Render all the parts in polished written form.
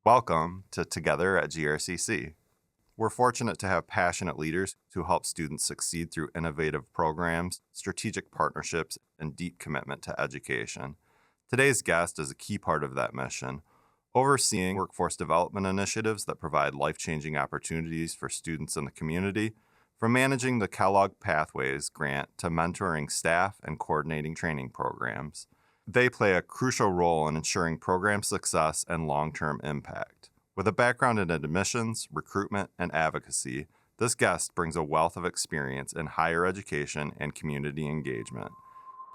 Welcome to Together at GRCC. We're fortunate to have passionate leaders who help students succeed through innovative programs, strategic partnerships, and deep commitment to education. Today's guest is a key part of that mission, overseeing workforce development initiatives that provide life-changing opportunities for students in the community, from managing the Kellogg Pathways grant to mentoring staff and coordinating training programs. They play a crucial role in ensuring program success and long-term impact. With a background in admissions, recruitment, and advocacy, this guest brings a wealth of experience in higher education and community engagement.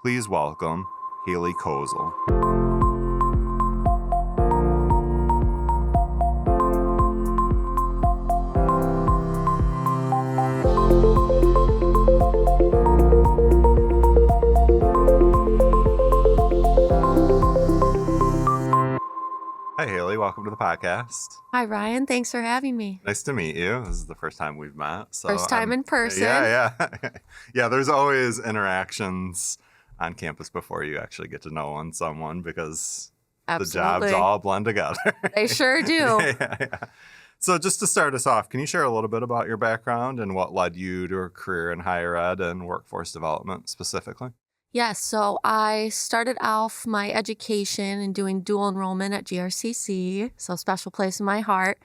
Please welcome Haley Kozal. Hi, Haley. Welcome to the podcast. Hi, Ryan. Thanks for having me. Nice to meet you. This is the first time we've met. First time in person. Yeah. Yeah, there's always interactions on campus before you actually get to know someone because Absolutely. the jobs all blend together. They sure do. Yeah. So just to start us off, can you share a little bit about your background and what led you to a career in higher ed and workforce development specifically? Yes, so I started off my education and doing dual enrollment at GRCC, so special place in my heart.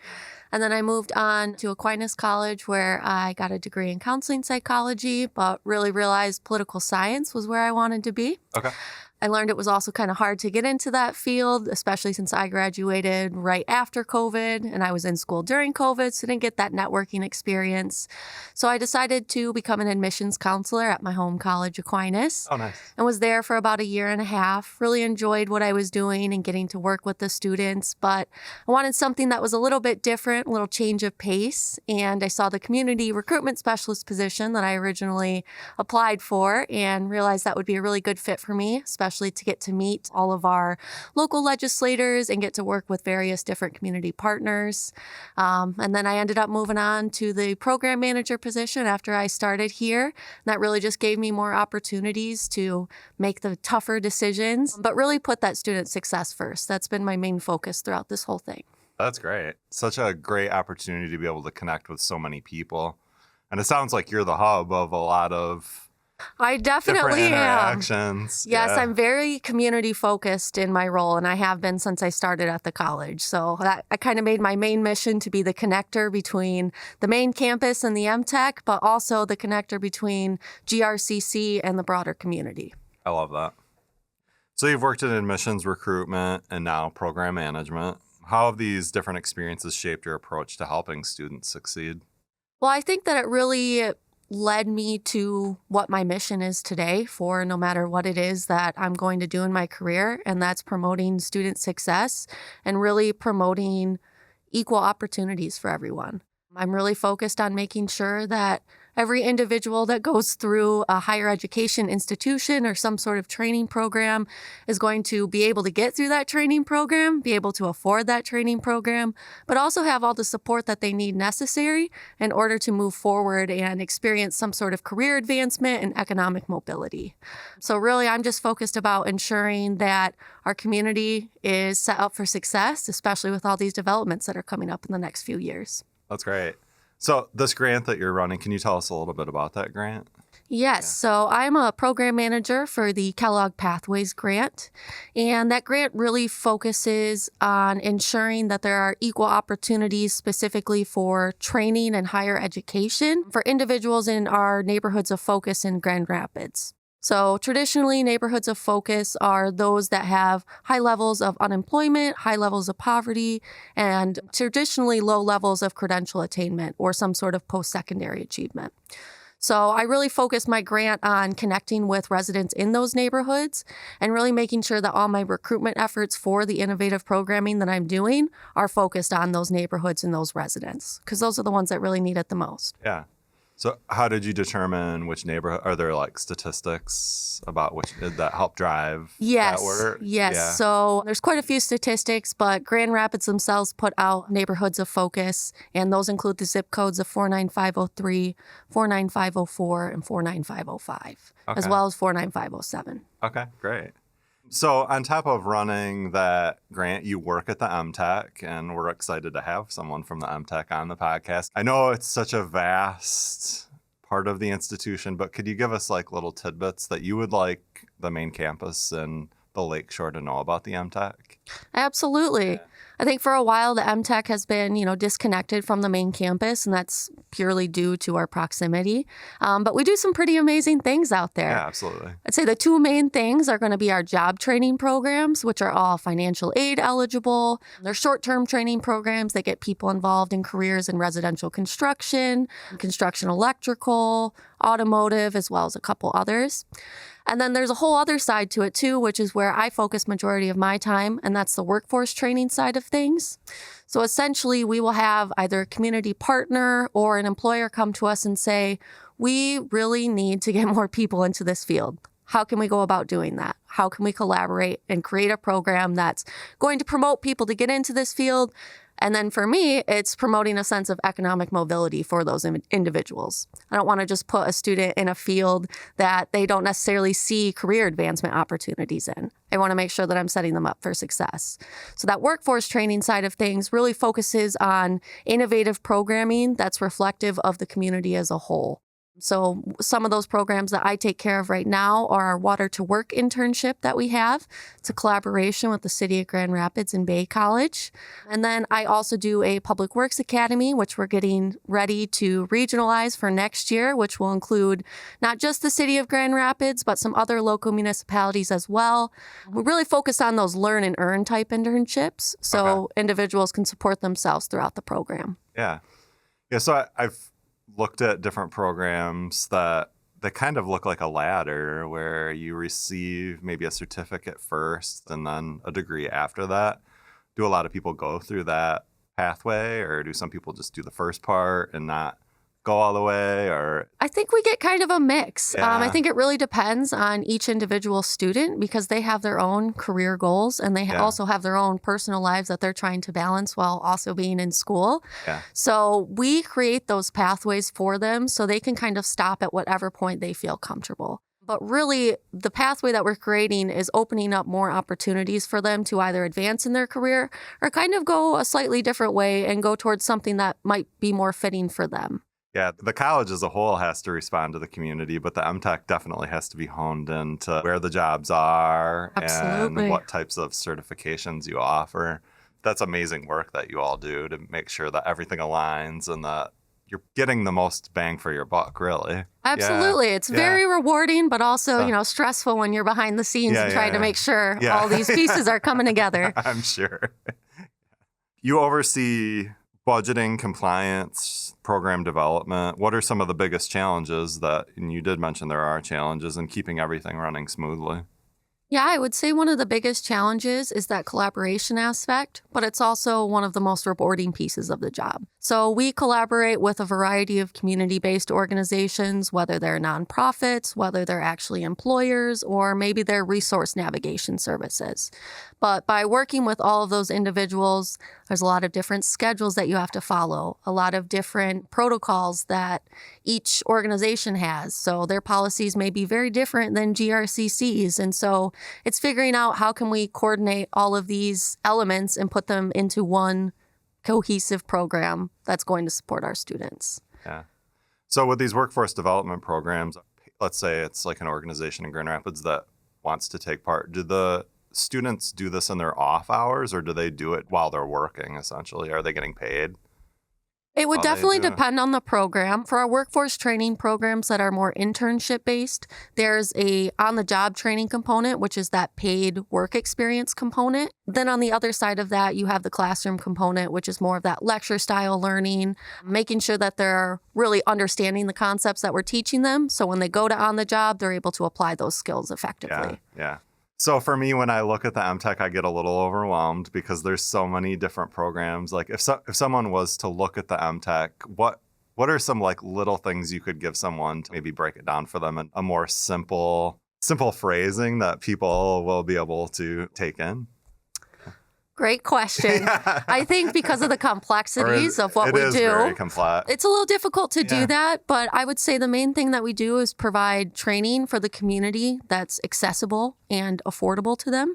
And then I moved on to Aquinas College where I got a degree in counseling psychology, but really realized political science was where I wanted to be. Okay. I learned it was also kind of hard to get into that field, especially since I graduated right after COVID and I was in school during COVID, so I didn't get that networking experience. So I decided to become an admissions counselor at my home college, Aquinas. Oh, nice. And was there for about a year and a half. Really enjoyed what I was doing and getting to work with the students, but I wanted something that was a little bit different, a little change of pace. And I saw the community recruitment specialist position that I originally applied for and realized that would be a really good fit for me, especially to get to meet all of our local legislators and get to work with various different community partners. And then I ended up moving on to the program manager position after I started here. And that really just gave me more opportunities to make the tougher decisions, but really put that student success first. That's been my main focus throughout this whole thing. That's great. Such a great opportunity to be able to connect with so many people. And it sounds like you're the hub of a lot of I definitely am. interactions. Yes, Yeah. I'm very community focused in my role, and I have been since I started at the college. So I kind of made my main mission to be the connector between the main campus and the M-TEC, but also the connector between GRCC and the broader community. I love that. So you've worked in admissions, recruitment, and now program management. How have these different experiences shaped your approach to helping students succeed? Well, I think that it really led me to what my mission is today for no matter what it is that I'm going to do in my career, and that's promoting student success and really promoting equal opportunities for everyone. I'm really focused on making sure that every individual that goes through a higher education institution or some sort of training program is going to be able to get through that training program, be able to afford that training program, but also have all the support that they need necessary in order to move forward and experience some sort of career advancement and economic mobility. So really, I'm just focused about ensuring that our community is set up for success, especially with all these developments that are coming up in the next few years. That's great. So this grant that you're running, can you tell us a little bit about that grant? Yes, so I'm a program manager for the Kellogg Pathways grant, and that grant really focuses on ensuring that there are equal opportunities specifically for training and higher education for individuals in our neighborhoods of focus in Grand Rapids. So traditionally, neighborhoods of focus are those that have high levels of unemployment, high levels of poverty, and traditionally low levels of credential attainment or some sort of post-secondary achievement. So I really focus my grant on connecting with residents in those neighborhoods and really making sure that all my recruitment efforts for the innovative programming that I'm doing are focused on those neighborhoods and those residents, because those are the ones that really need it the most. Yeah. So how did you determine which neighborhood? Are there like statistics about which that help drive Yes. that work? Yes. Yeah. So there's quite a few statistics, but Grand Rapids themselves put out neighborhoods of focus, and those include the zip codes of 49503, 49504, and 49505, as Okay. well as 49507. Okay, great. So on top of running that grant, you work at the M-TEC, and we're excited to have someone from the M-TEC on the podcast. I know it's such a vast part of the institution, but could you give us like little tidbits that you would like the main campus and the Lakeshore to know about the M-TEC? Absolutely. I think for a while, the M-TEC has been, disconnected from the main campus, and that's purely due to our proximity. But we do some pretty amazing things out there. Yeah, absolutely. I'd say the two main things are going to be our job training programs, which are all financial aid eligible. They're short-term training programs that get people involved in careers in residential construction, construction electrical, automotive, as well as a couple others. And then there's a whole other side to it too, which is where I focus majority of my time, and that's the workforce training side of things. So essentially, we will have either a community partner or an employer come to us and say, we really need to get more people into this field. How can we go about doing that? How can we collaborate and create a program that's going to promote people to get into this field? And then for me, it's promoting a sense of economic mobility for those individuals. I don't want to just put a student in a field that they don't necessarily see career advancement opportunities in. I want to make sure that I'm setting them up for success. So that workforce training side of things really focuses on innovative programming that's reflective of the community as a whole. So some of those programs that I take care of right now are our Water to Work internship that we have. It's a collaboration with the City of Grand Rapids and Bay College. And then I also do a Public Works Academy, which we're getting ready to regionalize for next year, which will include not just the City of Grand Rapids, but some other local municipalities as well. We really focus on those learn and earn type internships so individuals can support themselves throughout the program. Yeah. So I've looked at different programs that kind of look like a ladder where you receive maybe a certificate first and then a degree after that. Do a lot of people go through that pathway, or do some people just do the first part and not go all the way? Or I think we get kind of a mix. Yeah. I think it really depends on each individual student because they have their own career goals and they also have their own personal lives that they're trying to balance while also being in school. Yeah. So we create those pathways for them so they can kind of stop at whatever point they feel comfortable. But really, the pathway that we're creating is opening up more opportunities for them to either advance in their career or kind of go a slightly different way and go towards something that might be more fitting for them. Yeah, the college as a whole has to respond to the community, but the M-TEC definitely has to be honed into where the jobs are Absolutely. and what types of certifications you offer. That's amazing work that you all do to make sure that everything aligns and that you're getting the most bang for your buck, really. Absolutely. Yeah. It's very rewarding, but also, stressful when you're behind the scenes and trying to make sure all these pieces are coming together. I'm sure. You oversee budgeting, compliance, program development. What are some of the biggest challenges and you did mention there are challenges in keeping everything running smoothly? Yeah, I would say one of the biggest challenges is that collaboration aspect, but it's also one of the most rewarding pieces of the job. So we collaborate with a variety of community-based organizations, whether they're nonprofits, whether they're actually employers, or maybe they're resource navigation services. But by working with all of those individuals, there's a lot of different schedules that you have to follow, a lot of different protocols that each organization has. So their policies may be very different than GRCC's. And so it's figuring out how can we coordinate all of these elements and put them into one cohesive program that's going to support our students. Yeah. So with these workforce development programs, let's say it's like an organization in Grand Rapids that wants to take part. Do the students do this in their off hours, or do they do it while they're working, essentially? Are they getting paid? It would definitely depend on the program. For our workforce training programs that are more internship based, there's a on-the-job training component, which is that paid work experience component. Then on the other side of that, you have the classroom component, which is more of that lecture style learning, making sure that they're really understanding the concepts that we're teaching them. So when they go to on the job, they're able to apply those skills effectively. Yeah. So for me, when I look at the M-TEC, I get a little overwhelmed because there's so many different programs. Like if someone was to look at the M-TEC, what are some like little things you could give someone to maybe break it down for them in a more simple phrasing that people will be able to take in? Great question. I think because of the complexities of what we do, it is very complex. it's a little difficult to do that, but I would say the main thing that we do is provide training for the community that's accessible and affordable to them,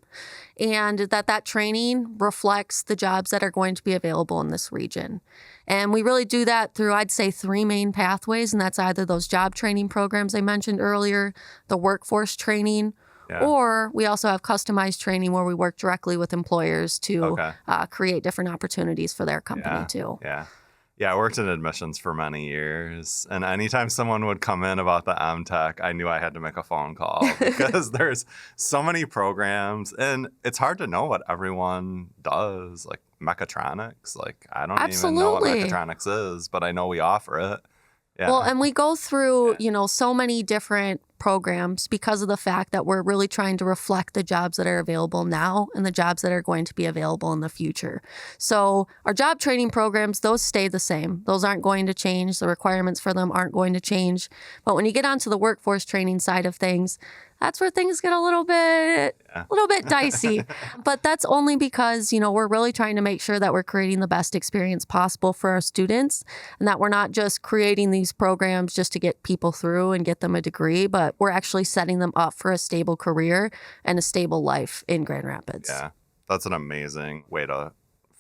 and that training reflects the jobs that are going to be available in this region. And we really do that through, I'd say, 3 main pathways, and that's either those job training programs I mentioned earlier, the workforce training, or we also have customized training where we work directly with employers to create different opportunities for their company too. Yeah, I worked in admissions for many years, and anytime someone would come in about the M-TEC, I knew I had to make a phone call because there's so many programs, and it's hard to know what everyone does, like mechatronics. Like, I don't even know what mechatronics is, but I know we offer it. Yeah. Well, and we go through, so many different programs because of the fact that we're really trying to reflect the jobs that are available now and the jobs that are going to be available in the future. So our job training programs, those stay the same. Those aren't going to change. The requirements for them aren't going to change. But when you get onto the workforce training side of things, that's where things get a little bit dicey. But that's only because, we're really trying to make sure that we're creating the best experience possible for our students and that we're not just creating these programs just to get people through and get them a degree, but we're actually setting them up for a stable career and a stable life in Grand Rapids. Yeah, that's an amazing way to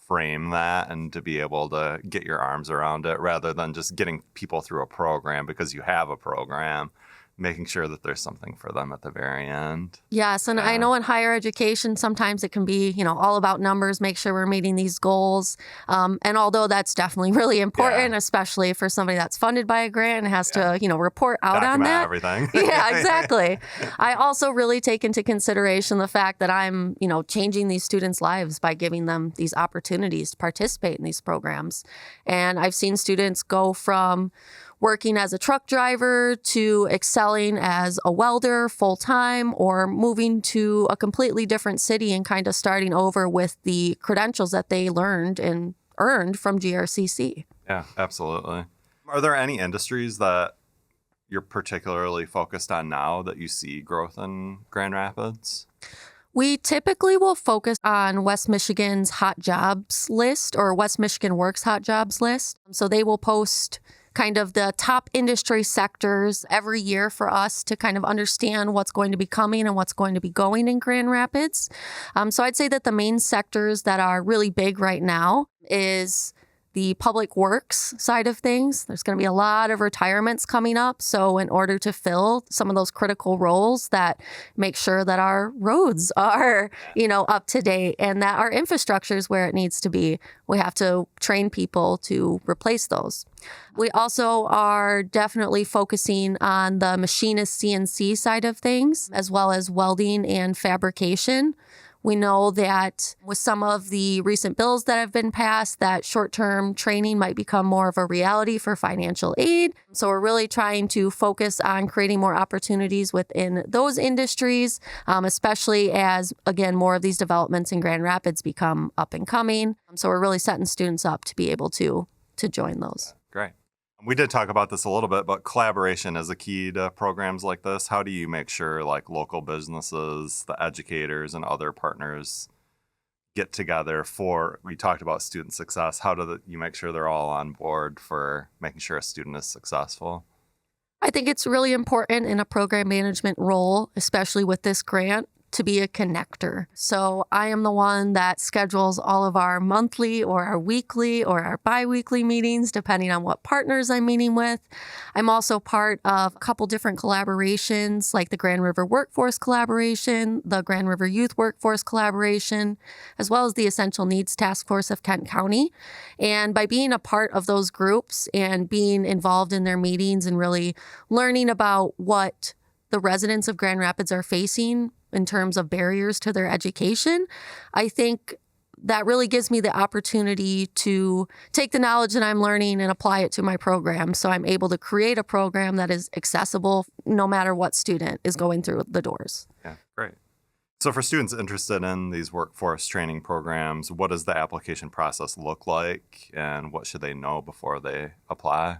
frame that and to be able to get your arms around it rather than just getting people through a program because you have a program. Making sure that there's something for them at the very end. Yes, and I know in higher education, sometimes it can be, all about numbers, make sure we're meeting these goals. And although that's definitely really important, especially for somebody that's funded by a grant and has to, report out Document on that. Everything. Yeah, exactly. I also really take into consideration the fact that I'm, changing these students' lives by giving them these opportunities to participate in these programs. And I've seen students go from working as a truck driver to excelling as a welder full-time or moving to a completely different city and kind of starting over with the credentials that they learned and earned from GRCC. Yeah, absolutely. Are there any industries that you're particularly focused on now that you see growth in Grand Rapids? We typically will focus on West Michigan's hot jobs list or West Michigan Works hot jobs list. So they will post kind of the top industry sectors every year for us to kind of understand what's going to be coming and what's going to be going in Grand Rapids. So I'd say that the main sectors that are really big right now is the public works side of things. There's going to be a lot of retirements coming up. So in order to fill some of those critical roles that make sure that our roads are, up to date and that our infrastructure is where it needs to be, we have to train people to replace those. We also are definitely focusing on the machinist CNC side of things, as well as welding and fabrication. We know that with some of the recent bills that have been passed, that short-term training might become more of a reality for financial aid. So we're really trying to focus on creating more opportunities within those industries, especially as, again, more of these developments in Grand Rapids become up and coming. So we're really setting students up to be able to join those. Great. We did talk about this a little bit, but collaboration is a key to programs like this. How do you make sure local businesses, the educators, and other partners get together we talked about student success. How do you make sure they're all on board for making sure a student is successful? I think it's really important in a program management role, especially with this grant, to be a connector. So I am the one that schedules all of our monthly or our weekly or our bi-weekly meetings, depending on what partners I'm meeting with. I'm also part of a couple different collaborations, like the Grand River Workforce Collaboration, the Grand River Youth Workforce Collaboration, as well as the Essential Needs Task Force of Kent County. And by being a part of those groups and being involved in their meetings and really learning about what the residents of Grand Rapids are facing in terms of barriers to their education, I think that really gives me the opportunity to take the knowledge that I'm learning and apply it to my program. So I'm able to create a program that is accessible no matter what student is going through the doors. Yeah, great. So for students interested in these workforce training programs, what does the application process look like and what should they know before they apply?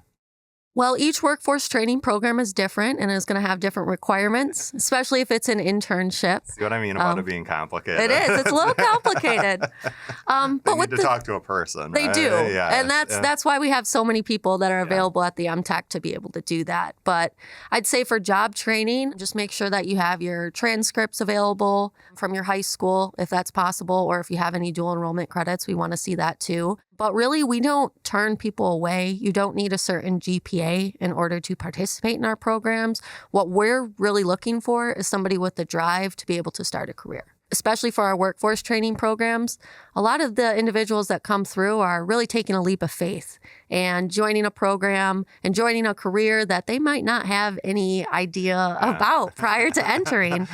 Well, each workforce training program is different and is going to have different requirements, especially if it's an internship. See what I mean about it being complicated? It is. It's a little complicated. They need to talk to a person. They right? do. Yeah, And that's why we have so many people that are available at the M-TEC to be able to do that. But I'd say for job training, just make sure that you have your transcripts available from your high school, if that's possible, or if you have any dual enrollment credits, we want to see that too. But really, we don't turn people away. You don't need a certain GPA in order to participate in our programs. What we're really looking for is somebody with the drive to be able to start a career. Especially for our workforce training programs, a lot of the individuals that come through are really taking a leap of faith and joining a program and joining a career that they might not have any idea about prior to entering.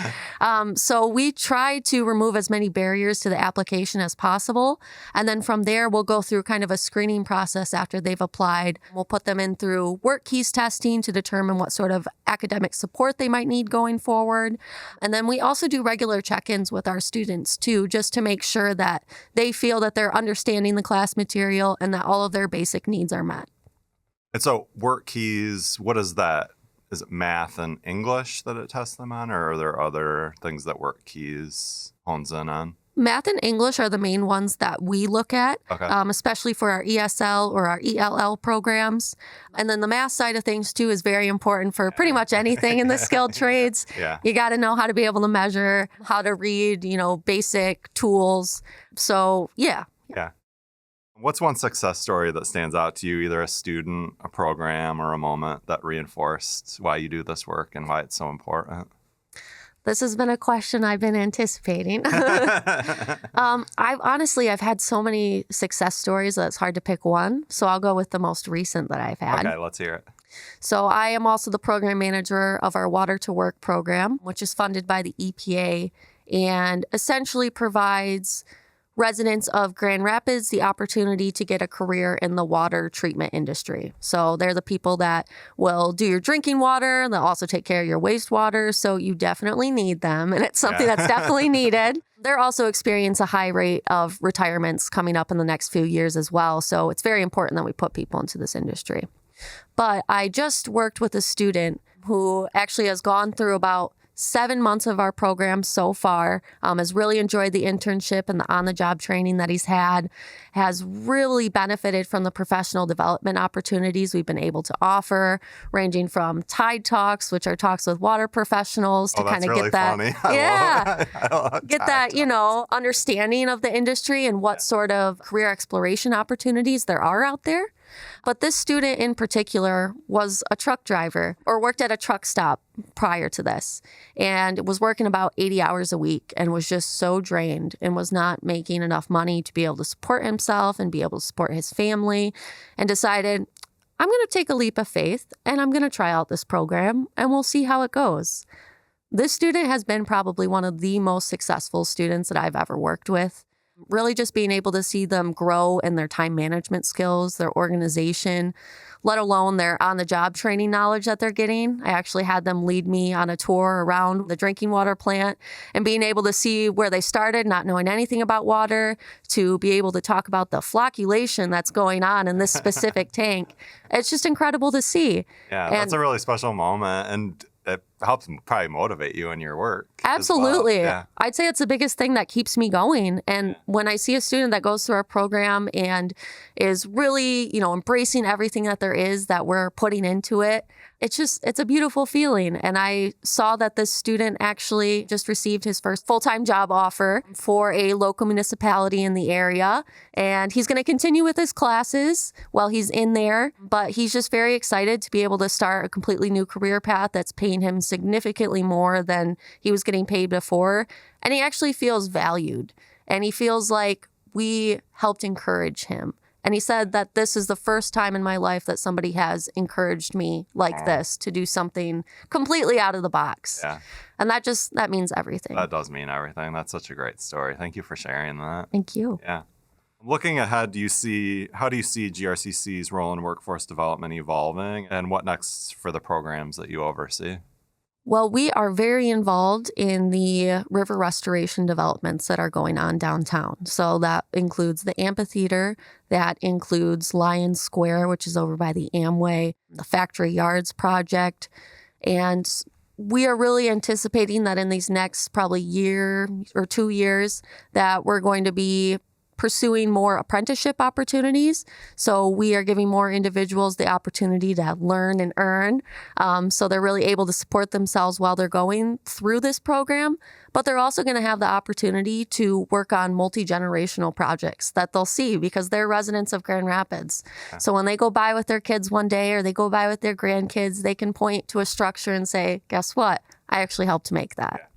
So we try to remove as many barriers to the application as possible. And then from there, we'll go through kind of a screening process after they've applied. We'll put them in through work keys testing to determine what sort of academic support they might need going forward. And then we also do regular check-ins with our students too, just to make sure that they feel that they're understanding the class material and that all of their basic needs are met. And so work keys, what is that? Is it math and English that it tests them on, or are there other things that work keys hones in on? Math and English are the main ones that we look at, Okay. Especially for our ESL or our ELL programs. And then the math side of things, too, is very important for pretty much anything in the skilled trades. Yeah. You got to know how to be able to measure, how to read, basic tools. So, yeah. Yeah. What's one success story that stands out to you, either a student, a program, or a moment that reinforced why you do this work and why it's so important? This has been a question I've been anticipating. I've had so many success stories that it's hard to pick one. So I'll go with the most recent that I've had. Okay, let's hear it. So I am also the program manager of our Water to Work program, which is funded by the EPA and essentially provides residents of Grand Rapids the opportunity to get a career in the water treatment industry. So they're the people that will do your drinking water. They'll also take care of your wastewater. So you definitely need them. And it's something that's definitely needed. They're also experience a high rate of retirements coming up in the next few years as well. So it's very important that we put people into this industry. But I just worked with a student who actually has gone through about 7 months of our program so far, has really enjoyed the internship and the on-the-job training that he's had, has really benefited from the professional development opportunities we've been able to offer, ranging from Tide Talks, which are talks with water professionals to kind of really get that, funny. get that, understanding of the industry and what sort of career exploration opportunities there are out there. But this student in particular was a truck driver or worked at a truck stop prior to this and was working about 80 hours a week and was just so drained and was not making enough money to be able to support himself and be able to support his family, and decided, I'm going to take a leap of faith and I'm going to try out this program and we'll see how it goes. This student has been probably one of the most successful students that I've ever worked with. Really just being able to see them grow in their time management skills, their organization, let alone their on-the-job training knowledge that they're getting. I actually had them lead me on a tour around the drinking water plant and being able to see where they started, not knowing anything about water, to be able to talk about the flocculation that's going on in this specific tank. It's just incredible to see. Yeah, that's a really special moment. And it helps probably motivate you in your work. Absolutely. Well. Yeah. I'd say it's the biggest thing that keeps me going. And when I see a student that goes through our program and is really, embracing everything that there is that we're putting into it, it's a beautiful feeling. And I saw that this student actually just received his first full-time job offer for a local municipality in the area. And he's going to continue with his classes while he's in there. But he's just very excited to be able to start a completely new career path that's paying him significantly more than he was getting paid before. And he actually feels valued. And he feels like we helped encourage him. And he said that this is the first time in my life that somebody has encouraged me like this to do something completely out of the box. Yeah. And that means everything. That does mean everything. That's such a great story. Thank you for sharing that. Thank you. Yeah. Looking ahead, how do you see GRCC's role in workforce development evolving, and what next for the programs that you oversee? Well, we are very involved in the river restoration developments that are going on downtown. So that includes the amphitheater, that includes Lion Square, which is over by the Amway, the Factory Yards project. And we are really anticipating that in these next probably year or 2 years that we're going to be pursuing more apprenticeship opportunities. So we are giving more individuals the opportunity to learn and earn. So they're really able to support themselves while they're going through this program. But they're also going to have the opportunity to work on multi-generational projects that they'll see because they're residents of Grand Rapids. So when they go by with their kids one day or they go by with their grandkids, they can point to a structure and say, guess what? I actually helped to make that. Yeah.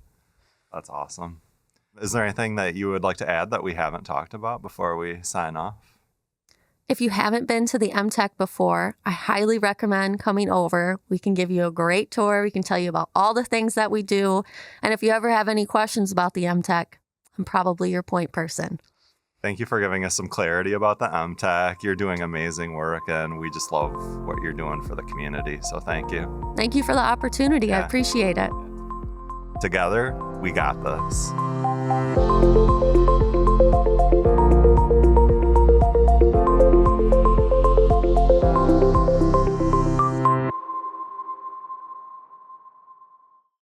That's awesome. Is there anything that you would like to add that we haven't talked about before we sign off? If you haven't been to the M-TEC before, I highly recommend coming over. We can give you a great tour. We can tell you about all the things that we do. And if you ever have any questions about the M-TEC, I'm probably your point person. Thank you for giving us some clarity about the M-TEC. You're doing amazing work, and we just love what you're doing for the community. So thank you. Thank you for the opportunity. I Yeah. appreciate it. Together, we got this.